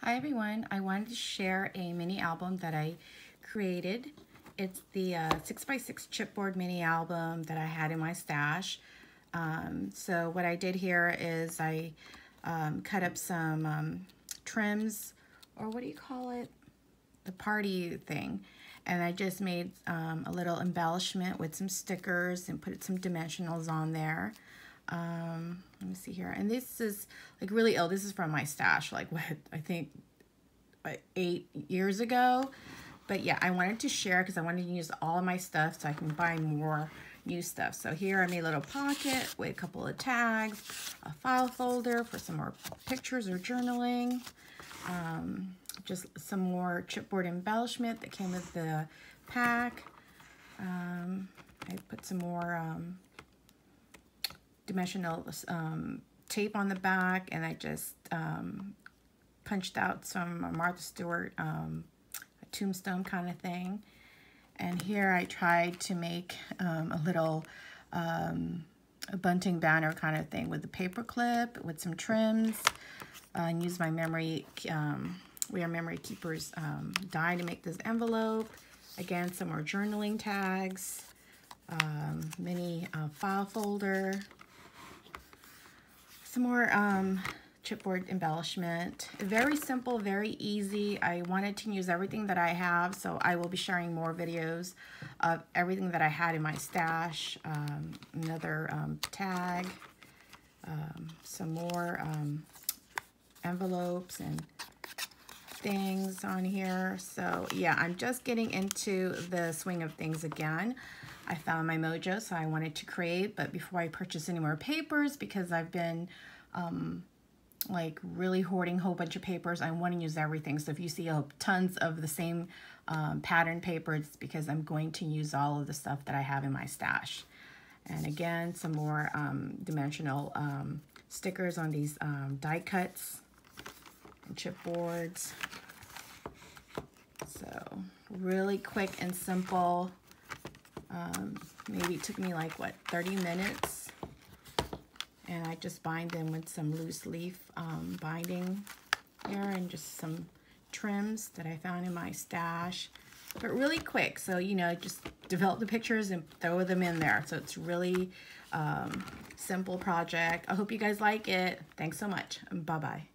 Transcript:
Hi everyone, I wanted to share a mini album that I created. It's the 6x6 chipboard mini album that I had in my stash. So what I did here is I cut up some trims, or what do you call it? The party thing. And I just made a little embellishment with some stickers and put some dimensionals on there. Let me see here. And this is like really old. This is from my stash, like what I think 8 years ago. But yeah, I wanted to share because I wanted to use all of my stuff so I can buy more new stuff. So here I made a little pocket with a couple of tags, a file folder for some more pictures or journaling, just some more chipboard embellishment that came with the pack. I put some more dimensional tape on the back, and I just punched out some Martha Stewart a tombstone kind of thing. And here I tried to make a little a bunting banner kind of thing with the paper clip with some trims, and use my memory We Are Memory Keepers die to make this envelope. Again, some more journaling tags, mini file folder, some more chipboard embellishment. Very simple, very easy. I wanted to use everything that I have, so I will be sharing more videos of everything that I had in my stash. Another tag, some more envelopes and things on here. So yeah, I'm just getting into the swing of things again. I found my mojo, so I wanted to create, but before I purchase any more papers, because I've been like really hoarding a whole bunch of papers, I want to use everything. So if you see tons of the same pattern paper, it's because I'm going to use all of the stuff that I have in my stash. And again, some more dimensional stickers on these die cuts and chipboards. So really quick and simple. Maybe it took me like, what, 30 minutes? And I just bind them with some loose leaf binding here and just some trims that I found in my stash. But really quick, so, you know, just develop the pictures and throw them in there. So it's really simple project. I hope you guys like it. Thanks so much. Bye-bye.